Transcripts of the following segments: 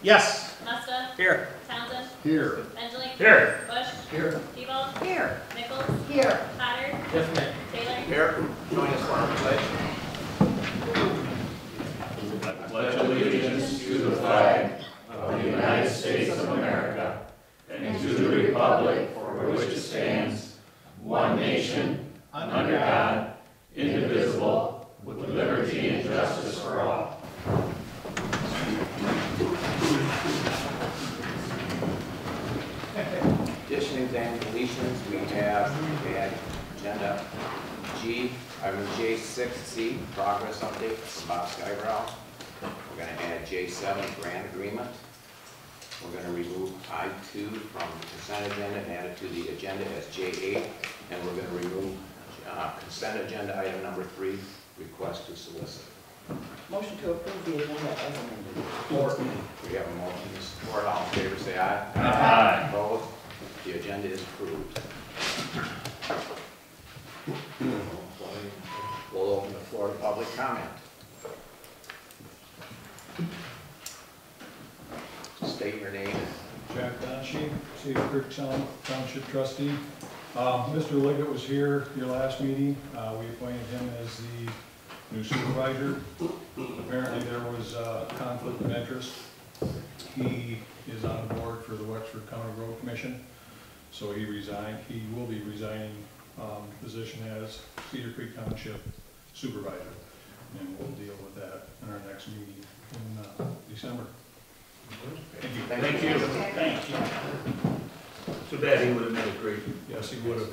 Yes. Musta. Here. Townsend. Here. Benjling. Here. Bush. Here. Sebald. Here. Nichols. Here. Potter. Yes, ma'am. Taylor. Here. Join us for our pledge. I pledge allegiance to the flag of the United States of America and to the republic for which it stands, one nation, under God, indivisible, with liberty and justice for all. Additions and deletions, we have agenda J6C, progress update from Bob Skybrow. We're going to add J7, grant agreement. We're going to remove I2 from the consent agenda and add it to the agenda as J8. And we're going to remove consent agenda item number 3, request to solicit. Motion to approve the agenda as amended. Support. We have a motion to support. All in favor, say aye. Aye. Opposed? The agenda is approved. We'll open the floor to public comment. State your name. Jack Donshie, Cedar Creek Township Trustee. Mr. Liggett was here your last meeting. We appointed him as the new supervisor. Apparently there was a conflict of interest. He is on the board for the Wexford County Road Commission, so he resigned. He will be resigning position as Cedar Creek Township Supervisor, and we'll deal with that in our next meeting in December. Thank you. Thank you. Thank you. Too bad he would have made it great. Yes, he would have.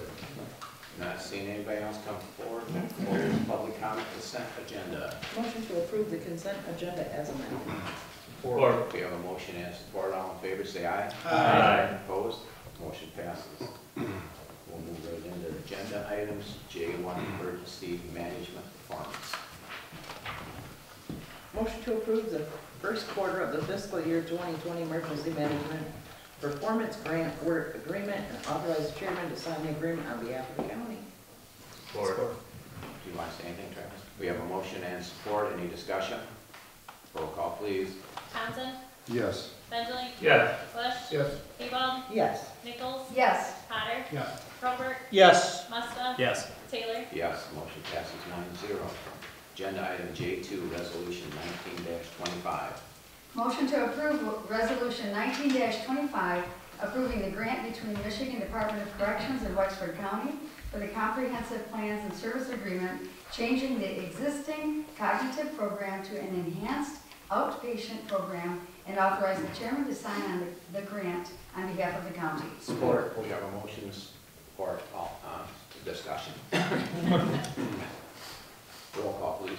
Not seeing anybody else come forward. Close public comment consent agenda. Motion to approve the consent agenda as amended. Or We have a motion and support. All in favor, say aye. Aye. Opposed? Motion passes. We'll move right into agenda items. J1, emergency management performance. Motion to approve the first quarter of the fiscal year 2020 emergency management performance grant work agreement and authorize the chairman to sign the agreement on behalf of the county. Support. Do you want to say anything, Travis? We have a motion and support. Any discussion? Roll call, please. Townsend. Yes. Benjling. Yes. Bush. Yes. Sebald. Yes. Nichols. Yes. Potter. Yes. Probert. Yes. Musta. Yes. Taylor. Yes. Motion passes 9-0. Agenda item J2, resolution 19-25. Motion to approve Resolution 19-25, approving the grant between Michigan Department of Corrections and Wexford County for the Comprehensive Plans and Service Agreement, changing the existing cognitive program to an enhanced outpatient program, and authorize the chairman to sign on the grant on behalf of the county. Support. We have a motion to support. Discussion. Roll call, please.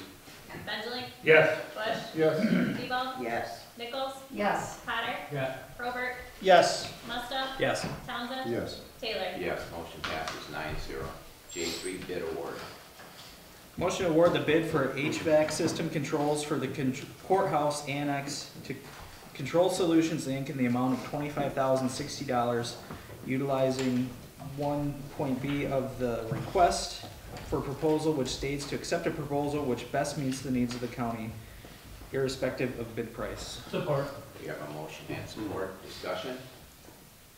Benjling. Yes. Bush. Yes. Sebald. Yes. Nichols. Yes. Potter. Yeah. Probert. Yes. Musta. Yes. Townsend. Yes. Taylor. Yes. Motion passes 9-0. J3, bid award. Motion to award the bid for HVAC system controls for the courthouse annex to Control Solutions Inc. in the amount of $25,060, utilizing 1.B of the request for proposal, which states to accept a proposal which best meets the needs of the county, irrespective of bid price. Support. We have a motion and support. Discussion.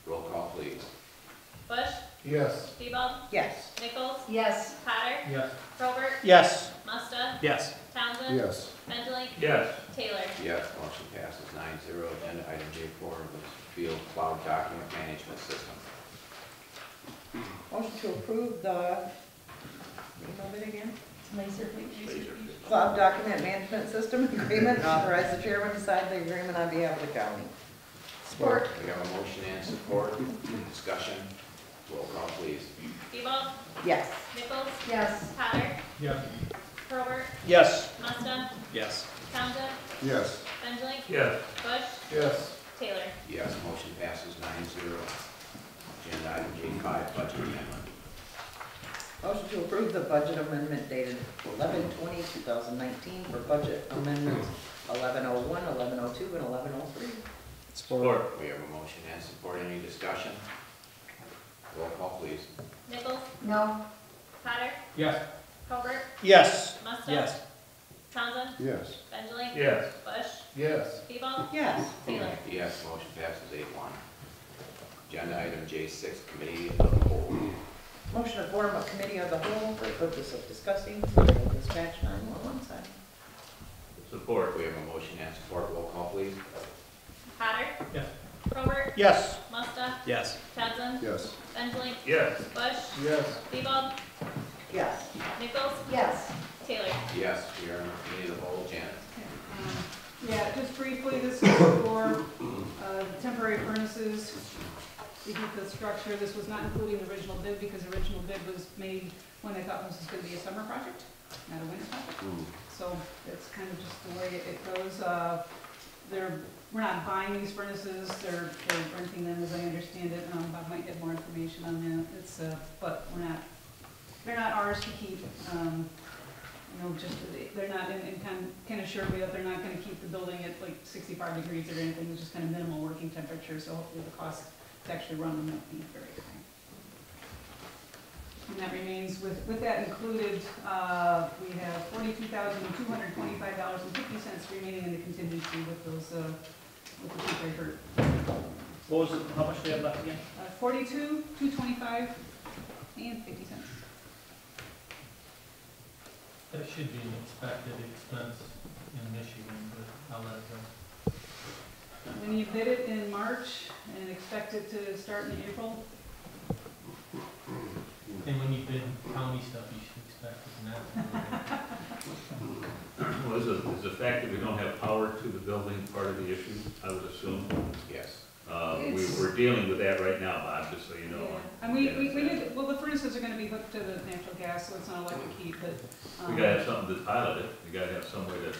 Roll call, please. Bush. Yes. Sebald. Yes. Nichols. Yes. Potter. Yes. Probert. Yes. Musta. Yes. Townsend. Yes. Benjling. Yes. Taylor. Yes. Motion passes 9-0. Agenda item J4 was field cloud document management system. Motion to approve the, name of it again? Laser. Cloud Document Management System Agreement, and authorize the chairman to sign the agreement on behalf of the county. Support. We have a motion and support. Discussion. Roll call, please. Sebald. Yes. Nichols. Yes. Potter. Yes. Probert. Yes. Musta. Yes. Townsend. Yes. Benjling. Yes. Bush. Yes. Taylor. Yes. Motion passes 9-0. Agenda item J5, budget amendment. Motion to approve the budget amendment dated 11/20/2019 for budget amendments 1101, 1102, and 1103. Support. We have a motion and support. Any discussion? Roll call, please. Nichols. No. Potter. Yes. Probert. Yes. Musta. Yes. Townsend, Yes. Benjling, Yes. Bush, Yes. Shebel, Yes. Taylor. Yes, motion passes 8-1. Agenda item J6, committee of the whole. Motion to form a committee of the whole for the purpose of discussing civil dispatch 911 sign. Support. We have a motion and support. Roll call, please. Potter, Yes. Probert, Yes. Musta, Yes. Townsend, Yes. Benjling, Yes. Bush, Yes. Shebel, Yes. Nichols, Yes. Taylor. Yes, we are in the committee of the whole. Janet. Yeah, just briefly, this is for temporary furnaces to heat the structure. This was not including the original bid because the original bid was made when they thought this was going to be a summer project, not a winter project. So it's kind of just the way it goes. We're not buying these furnaces, they're renting them as I understand it. I might get more information on that. It's, but they're not ours to keep. They're not, and can assure me that they're not gonna keep the building at like 65 degrees or anything, it's just kind of minimal working temperature, so hopefully the cost to actually run them won't be very high. And that remains, with that included, we have $42,225.50 remaining in the contingency with those, with the temporary What was it, how much do we have left again? $42,225 and 50 cents. That should be an expected expense in Michigan, but I'll let it go. When you bid it in March and expect it to start in April, And when you bid county stuff, you should expect it not. Well, is the fact that we don't have power to the building part of the issue, I would assume? Yes. We're dealing with that right now, Bob, just so you know. yeah. And we did, well, the furnaces are gonna be hooked to the natural gas, so it's not electric heat, but. We gotta have something to pilot it, we gotta have some way to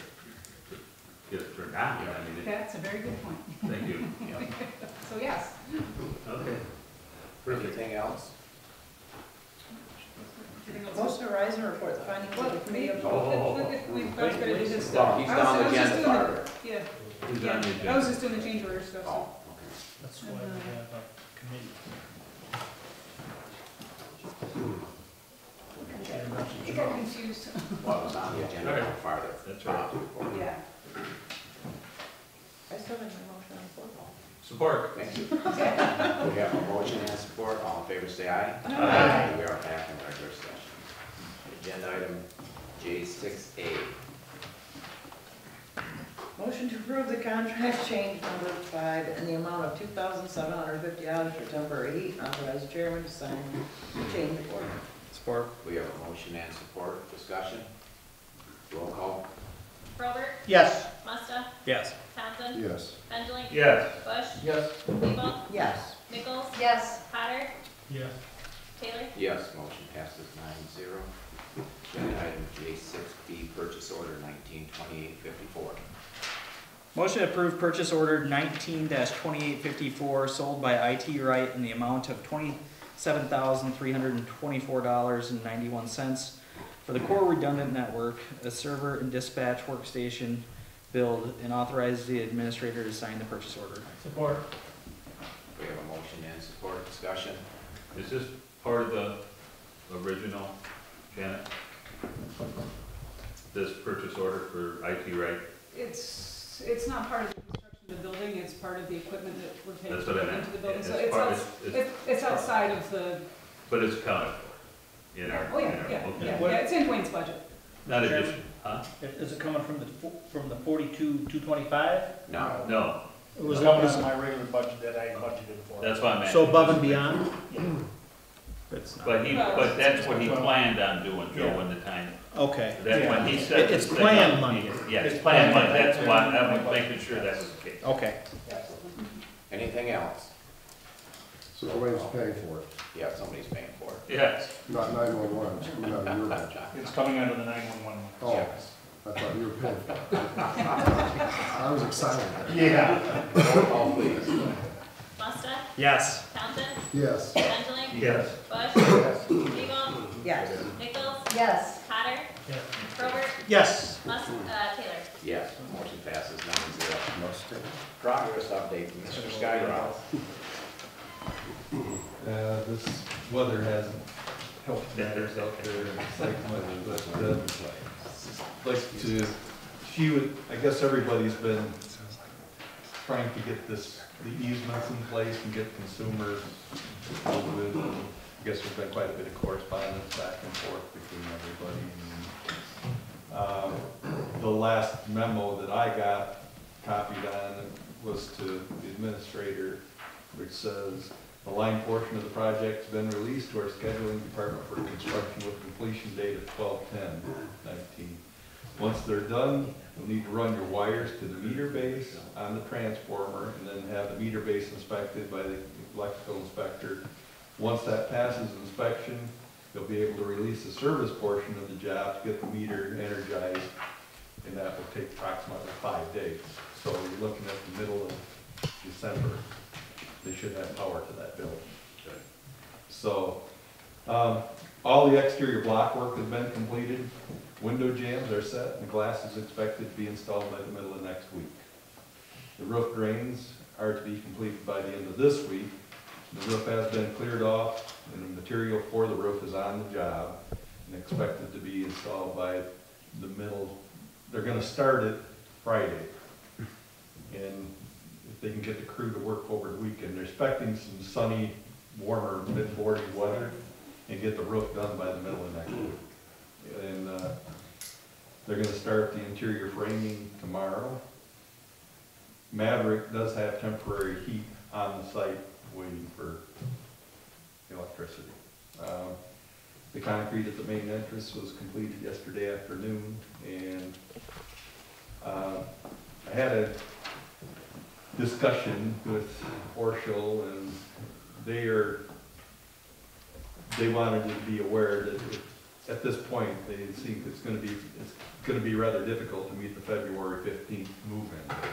get it turned on, I mean, That's a very good point. thank you. So yes. Okay. Perfect. Anything else? Motion to rise and report the findings of the committee of the whole. We've got to do this Well, stuff. he's I down was the just agenda doing part. Yeah, Who's on the yeah, I was agenda? just doing the change order stuff, so. Oh, okay. That's why we have a committee. It got confused. Well, it was on the agenda Okay. farther. That's right. Yeah. I still have my motion on the floor. Support. Thank you. We have a motion and support. All in favor, say aye. Aye. We are back in regular session. Agenda item J6A. Motion to approve the contract change number 5 in the amount of $2,750 for temporary heat. Authorize the chairman to sign the change order. Support. We have a motion and support. Discussion. Roll call. Probert, Yes. Musta, Yes. Townsend, Yes. Benjling, Yes. Bush, Yes. Shebel, Yes. Nichols, Yes. Potter, Yes. Taylor. Yes, motion passes 9-0. Agenda item J6B, purchase order 192854. Motion to approve purchase order 19-2854 sold by IT Right in the amount of $27,324.91 for the core redundant network, a server and dispatch workstation build, and authorize the administrator to sign the purchase order. Support. We have a motion and support. Discussion. Is this part of the original, Janet? This purchase order for IT Right? It's not part of the construction of the building, it's part of the equipment that we're paying That's to what I put meant. into the building. So It's it's part- outs- it's- it's outside of the, But it's accounted for in our, oh, yeah, in our- yeah, okay. yeah, it's in Wayne's budget. Not addition, huh? Is it coming from the 42,225? No. No, It was That was my regular budget that I budgeted for. that's why I'm asking. So above and beyond? It's not. But that's what he planned on doing, Joe, when the time, Okay. that's when he said. It's this thing planned up, money. Yeah, it's planned money, that's why I'm making sure that was the case. Okay. Anything else? So Wayne's paying for it, Yeah, somebody's paying for it. Yes, not 911, it's coming out of your budget. It's coming under the 911. Oh, I thought you were paying for it. I was excited. Yeah. Roll call, please. Musta, Yes. Townsend, Yes. Benjling, yes. Bush, Yes. Shebel, Yes. Nichols, Yes. Potter, Yes. Probert, Yes. Taylor. Yes, motion passes 9-0. Progress update from Mr. Skyrock. This weather hasn't helped matters out there in Lakeland, but like to, she would, I guess everybody's been trying to get this, the easements in place and get consumers with, I guess there's been quite a bit of correspondence back and forth between everybody. And the last memo that I got copied on was to the administrator, which says, the line portion of the project's been released to our scheduling department for construction with completion date of 12/10/19. Once they're done, you'll need to run your wires to the meter base on the transformer and then have the meter base inspected by the electrical inspector. Once that passes inspection, you'll be able to release the service portion of the job to get the meter energized, and that will take approximately 5 days. So you're looking at the middle of December. They should have power to that building. So, all the exterior block work has been completed. Window jambs are set, and the glass is expected to be installed by the middle of next week. The roof drains are to be completed by the end of this week. The roof has been cleared off, and the material for the roof is on the job, and expected to be installed by the middle. They're gonna start it Friday. And if they can get the crew to work over the weekend, they're expecting some sunny, warmer, mid-40s weather, and get the roof done by the middle of next week. And they're gonna start the interior framing tomorrow. Maverick does have temporary heat on the site waiting for electricity. The concrete at the main entrance was completed yesterday afternoon, and I had a discussion with Orschel, and they wanted to be aware that at this point, they think it's gonna be rather difficult to meet the February 15th move-in date.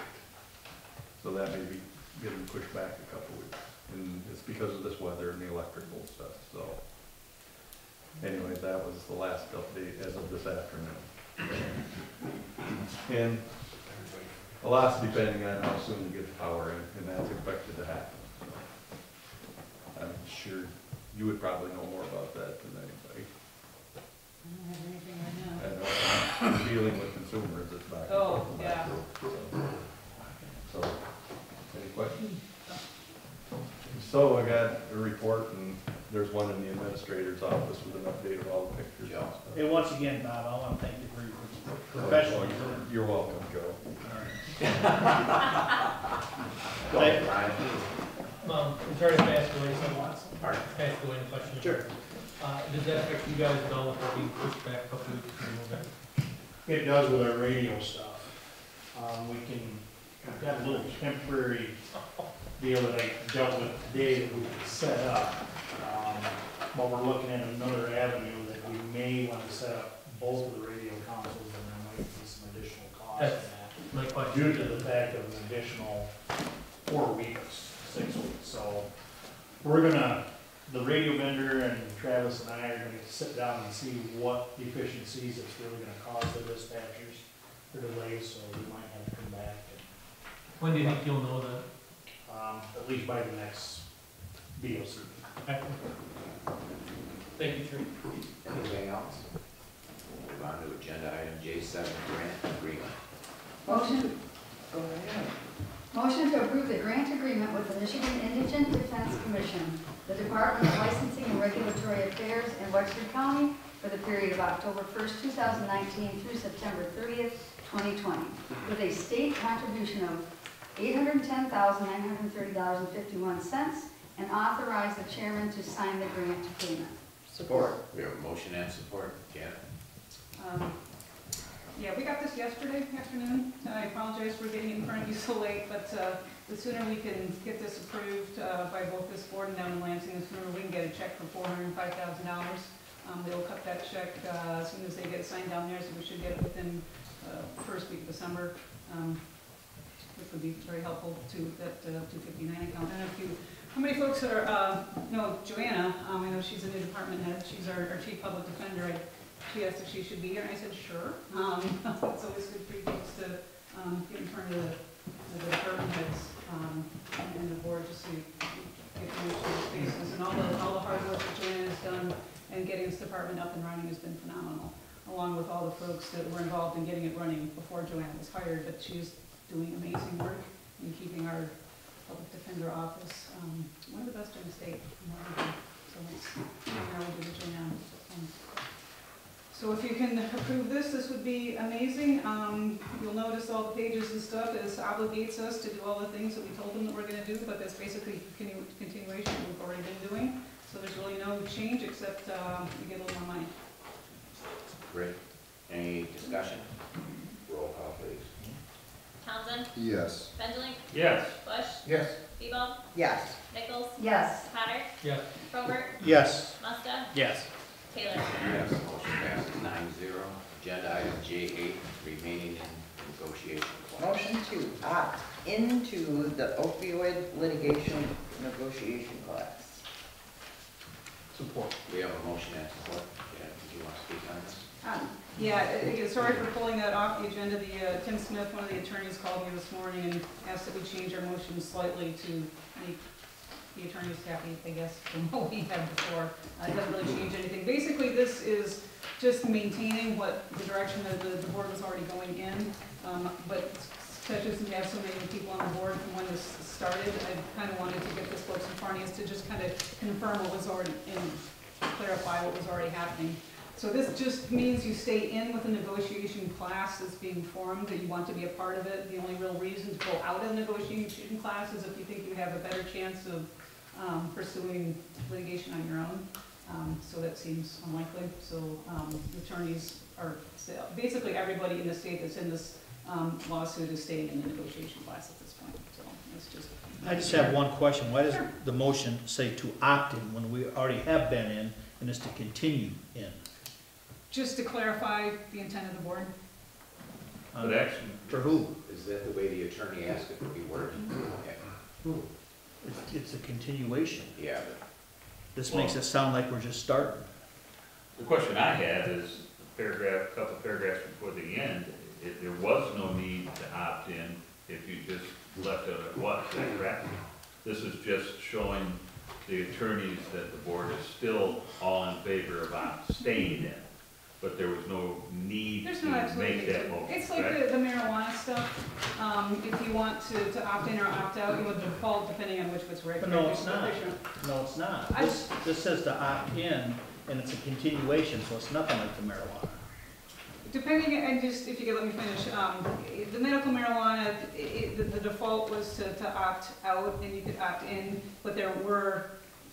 So that may be getting pushed back a couple weeks, and it's because of this weather and the electrical stuff, so. Anyway, that was the last update as of this afternoon. And a lot's depending on how soon you get the power in, and that's expected to happen. I'm sure you would probably know more about that than anybody. I don't have anything right now. I know, I'm dealing with consumers, it's back and Oh, forth and yeah. back and forth, so, any questions? So I got a report, and there's one in the administrator's office with an update of all the pictures and stuff. Hey, once again, Bob, I want to thank you for your professionalism. You're welcome, Joe. Go ahead, Brian. Sorry to ask away some, Pardon? ask away any questions. Sure. Does that affect you guys at all if we're being pushed back a couple weeks to move it? It does with our radio stuff. We've got a little temporary deal that I dealt with today that we could set up. But we're looking at another avenue that we may want to set up both of the radio consoles, and there might be some additional cost in That's that. my question. Due to the fact of an additional 4 weeks, 6 weeks. So we're gonna, the radio vendor and Travis and I are gonna sit down and see what efficiencies it's really gonna cause the dispatchers for delays, so we might have to come back When do you think you'll know that? and, at least by the next BOC. Thank you, Tree. Anything else? Move on to agenda item J7, grant agreement. Motion, Go ahead. motion to approve the grant agreement with the Michigan Indigent Defense Commission, the Department of Licensing and Regulatory Affairs in Wexford County for the period of October 1st, 2019 through September 30th, 2020, with a state contribution of $810,930.51, and authorize the chairman to sign the grant payment. Support. We have a motion and support. Janet? Yeah, we got this yesterday afternoon. I apologize for getting in front of you so late, but the sooner we can get this approved by both this board and down in Lansing, the sooner we can get a check for $405,000. They'll cut that check as soon as they get it signed down there, so we should get it within the first week of December, which would be very helpful to that 259 account. I don't know if you, how many folks are, no, Joanna, I know she's a new department head, she's our chief public defender. She asked if she should be here, and I said, sure. It's always good for you folks to get in front of the department heads and the board, just so you get to know each faces. And all the hard work that Joanna has done and getting this department up and running has been phenomenal. along with all the folks that were involved in getting it running before Joanna was hired, but she's doing amazing work in keeping our public defender office, one of the best in the state. So it's, we'll give it to Joanna. So if you can approve this, this would be amazing. You'll notice all the pages and stuff. This obligates us to do all the things that we told them that we're gonna do, but that's basically continuation of what we've already been doing. So there's really no change except we get a little more money. Great. Any discussion? Roll call, please. Townsend, Yes. Bendeling, Yes. Bush, Yes. Bebo, Yes. Nichols, Yes. Potter, Yes. Probert, Yes. Musta, Yes. Taylor. Yes, motion passes 9-0. Agenda item J8, remaining in negotiation clause. Motion to opt into the opioid litigation negotiation class. Support. We have a motion and support. Yeah, do you want to speak on this? Yeah, again, sorry for pulling that off the agenda. Tim Smith, one of the attorneys, called me this morning and asked that we change our motion slightly to make the attorneys happy, I guess, from what we had before. It doesn't really change anything. Basically, this is just maintaining what the direction that the board was already going in, but such as we have so many people on the board from when this started, I kind of wanted to get this folks in front of us to just kind of confirm what was already in, clarify what was already happening. So this just means you stay in with the negotiation class that's being formed, that you want to be a part of it. The only real reason to go out of the negotiation class is if you think you have a better chance of pursuing litigation on your own. So that seems unlikely. So the attorneys are, basically everybody in the state that's in this lawsuit is staying in the negotiation class at this point. So it's just. I just have one question. Why does Sure. the motion say to opt in when we already have been in and is to continue in? Just to clarify the intent of the board. But actually, For who? Is that the way the attorney asked it to be worded? Okay. It's a continuation. Yeah, but This makes it sound like we're just starting. the question I have is, couple paragraphs before the end, there was no need to opt in if you just left it at what, is that correct? This is just showing the attorneys that the board is still all in favor of staying in, but there was no need There's to no absolute make need that to. motion, It's like correct? the marijuana stuff. If you want to opt in or opt out, you would default depending on which was But regulated. no, it's not. No, it's not. This says to opt in and it's a continuation, so it's nothing like the marijuana. Depending, and just, if you could let me finish, the medical marijuana, the default was to opt out and you could opt in, but there were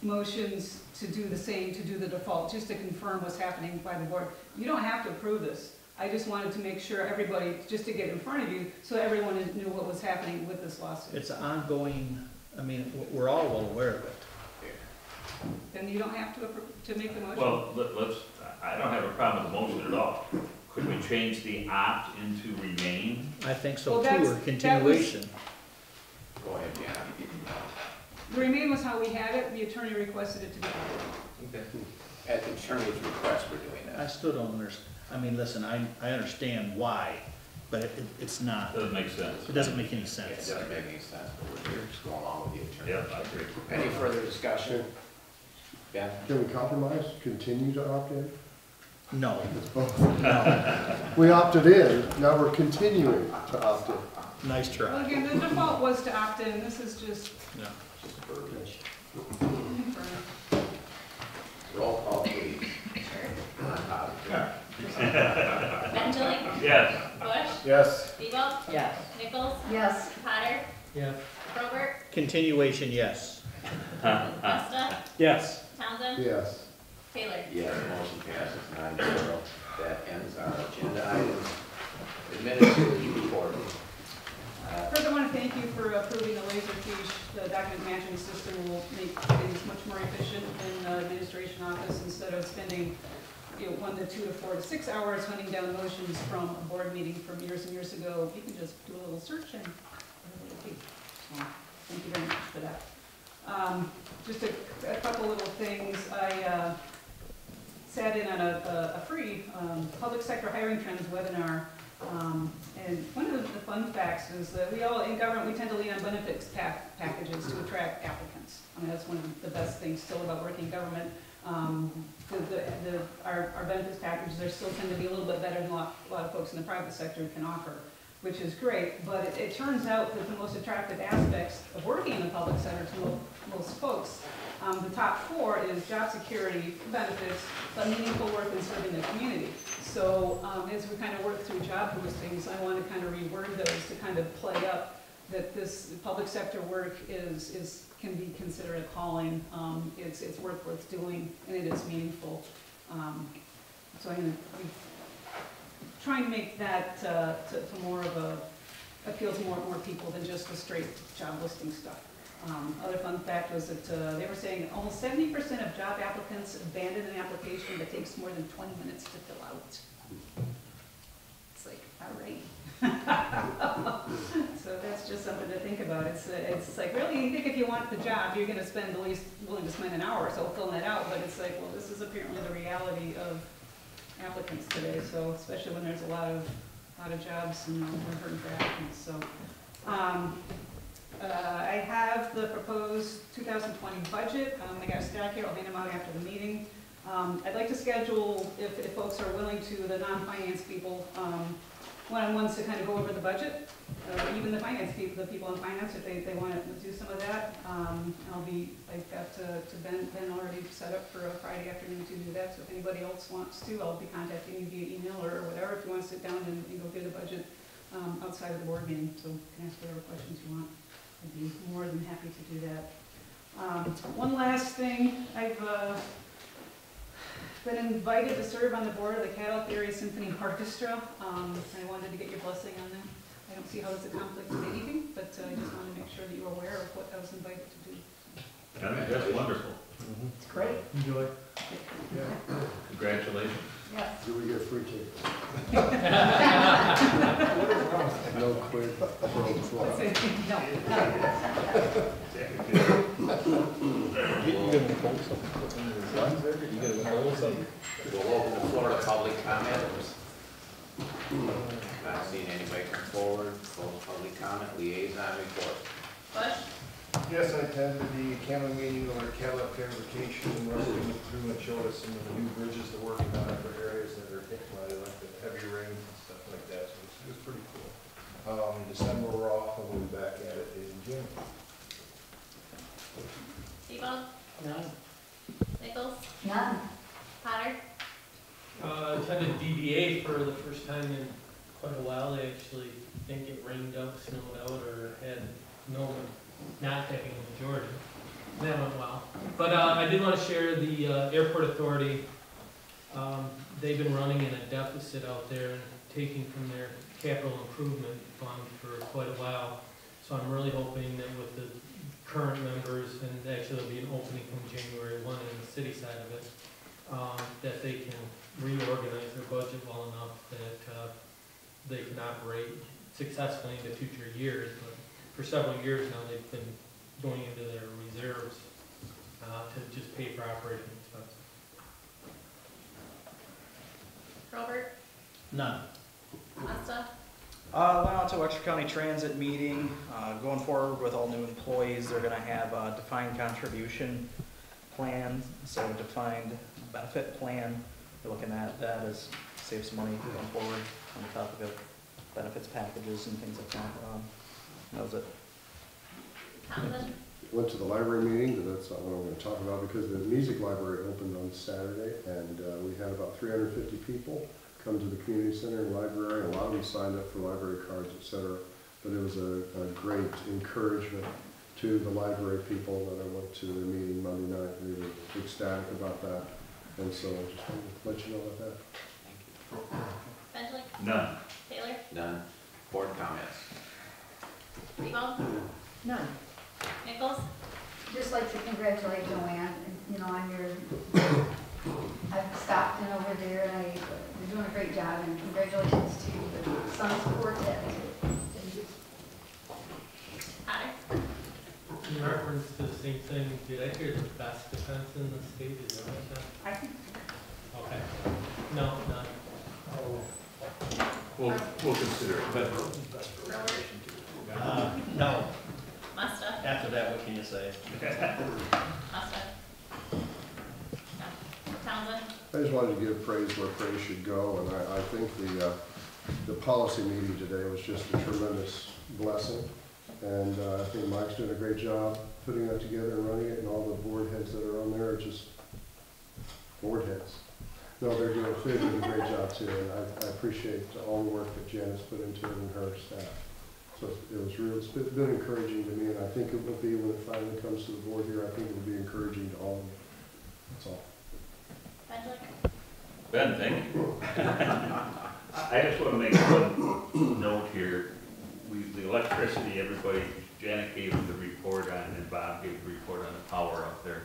motions to do the same, to do the default, just to confirm what's happening by the board. You don't have to approve this. I just wanted to make sure everybody, just to get in front of you, so everyone knew what was happening with this lawsuit. It's ongoing, I mean, we're all well aware of it. Then you don't have to make the motion. Well, I don't have a problem with the motion at all. Could we change the opt into remain? I think so Well, too, that's- or that continuation. go ahead, Jana. The remain was how we had it, the attorney requested it to be. At the attorney's request, we're doing I that. still don't understand. I mean, listen, I understand why, but it's not. Doesn't make sense. It doesn't make any It sense. doesn't make any sense, but we're here just going along with the attorney. Yeah, I agree. Any further discussion? Ben? Can we compromise, continue to opt in? No, It's both. We opted in, now we're continuing to opt in. nice Well, try. again, the default was to opt in, this is just. Yeah. Just verbiage. for- Roll call, please. Sure. On top. Bendeling, Yes. Bush, Yes. Bebo, Yes. Nichols, Yes. Potter, Yes. Probert, Continuation, yes. Musta, Yes. Townsend, Yes. Taylor. Yes, motion passes 9-0. That ends our agenda items. Administrative report. First, I want to thank you for approving the Laserfiche. The document management system will make things much more efficient in the administration office instead of spending 1 to 2 to 4 to 6 hours hunting down motions from a board meeting from years and years ago. You can just do a little search and everybody will be. So, thank you very much for that. Just a couple little things. I sat in on a free public sector hiring trends webinar. And one of the fun facts is that we all, in government, we tend to lean on benefits packages to attract applicants. I mean, that's one of the best things still about working in government. Our benefits packages are still tend to be a little bit better than a lot of folks in the private sector can offer, which is great, but it turns out that the most attractive aspects of working in the public sector to most folks, the top 4 is job security, benefits, but meaningful work and serving the community. So as we kind of work through job postings, I want to kind of reword those to kind of play up that this public sector work can be considered a calling. It's work worth doing, and it is meaningful. So I'm going to trying to make that to more of a appeal to more people than just the straight job listing stuff. Other fun fact was that they were saying almost 70% of job applicants abandon an application that takes more than 20 minutes to fill out. It's like, all right. So that's just something to think about. It's like, really, you think if you want the job, you're going to spend at least willing to spend an hour or so filling that out, but it's like, well, this is apparently the reality of applicants today, so especially when there's a lot of jobs and we're hurting for applicants. So I have the proposed 2020 budget. I got a stack here. I'll hand them out after the meeting. I'd like to schedule, if folks are willing to, the non-finance people one-on-ones to kind of go over the budget. Even the finance people, the people in finance, if they want to do some of that. I've got to Ben already set up for a Friday afternoon to do that, so if anybody else wants to, I'll be contacting you via email or whatever if you want to sit down and go through the budget outside of the board meeting, so you can ask whatever questions you want. I'd be more than happy to do that. One last thing, I've been invited to serve on the board of the Caddo Area Symphony Orchestra. I wanted to get your blessing on that. I don't see how it's a conflict with anything, but I just wanted to make sure that you were aware of what I was invited to do. I think that's wonderful. It's great. Enjoy. Congratulations. Yes. Do we get a free ticket? No quick. We'll open the floor to public comment. Not seeing anybody come forward. Close public comment. Liaison report. Bush? Yes, I attended the county meeting on our Cadillac verification, and Russ went through and showed us some of the new bridges they're working on in other areas that are hit by like the heavy rains and stuff like that, so it was pretty cool. In December we're off, and we'll be back at it in June. Tebow? None. Nichols? None. Potter? Attended DDA for the first time in quite a while. They actually didn't get rained out, snowed out, or had no not having in Georgia. That went well. But I did want to share the Airport Authority. They've been running in a deficit out there and taking from their capital improvement fund for quite a while. So I'm really hoping that with the current members, and actually there'll be an opening from January 1 in the city side of it, that they can reorganize their budget well enough that they can operate successfully in the future years. But for several years now, they've been going into their reserves to just pay for operating expenses. Robert? None. Costa? Went out to Wexford County Transit meeting. Going forward with all new employees, they're going to have a defined contribution plan, so a defined benefit plan. We're looking at that as save some money going forward on the topic of benefits packages and things like that. That was it. Townsend? Went to the library meeting, but that's not what I'm going to talk about because the music library opened on Saturday, and we had about 350 people come to the community center and library. A lot of them signed up for library cards, etc. But it was a great encouragement to the library people that I went to their meeting Monday night. They were ecstatic about that, and so I just wanted to let you know about that. Bentley? None. Taylor? None. Board comments. Tebow? None. Nichols? Just like to congratulate Joanne, on your, I've stopped in over there and you're doing a great job, and congratulations to the Sons Quartet. Potter? In reference to the same thing, did I hear the best defense in the state? Is that what I I think said? Okay. No, none. We'll consider it, but Robert? No. Musta? After that, what can you say? Musta? Townsend. I just wanted to give praise where praise should go, and I think the policy meeting today was just a tremendous blessing. And I think Mike's doing a great job putting that together and running it, and all the board heads that are on there are just board heads. No, they're doing a great job too, and I appreciate all the work that Janice put into it and her staff. So it was real, it's been encouraging to me, and I think it will be when it finally comes to the board here, I think it will be encouraging to all of you. That's all. Ben, thank you. I just want to make one note here. The electricity, everybody, Janet gave the report on, and Bob gave the report on the power up there.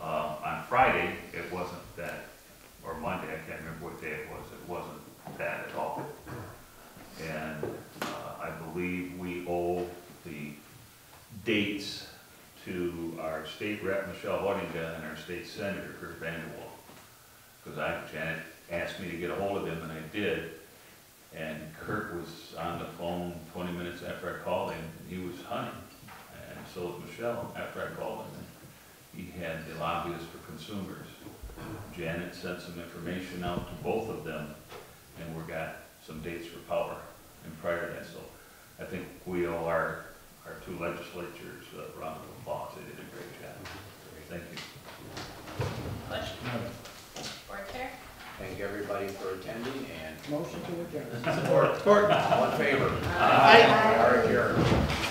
On Friday, it wasn't that, or Monday, I can't remember what day it wasn't that at all. And I believe we owe the dates to our state rep, Michelle Waddington, and our state senator, Kurt Vanderwall. Because Janet asked me to get a hold of him, and I did. And Kurt was on the phone 20 minutes after I called him, and he was hunting. And so was Michelle after I called him. And he had the lobbyist for consumers. Janet sent some information out to both of them, and we got some dates for power and prior to that. So I think we owe our two legislatures a round of applause. They did a great job. Thank you. Bush. Board Chair. Thank everybody for attending, and Motion to adjourn. all in favor? Aye. We are adjourned.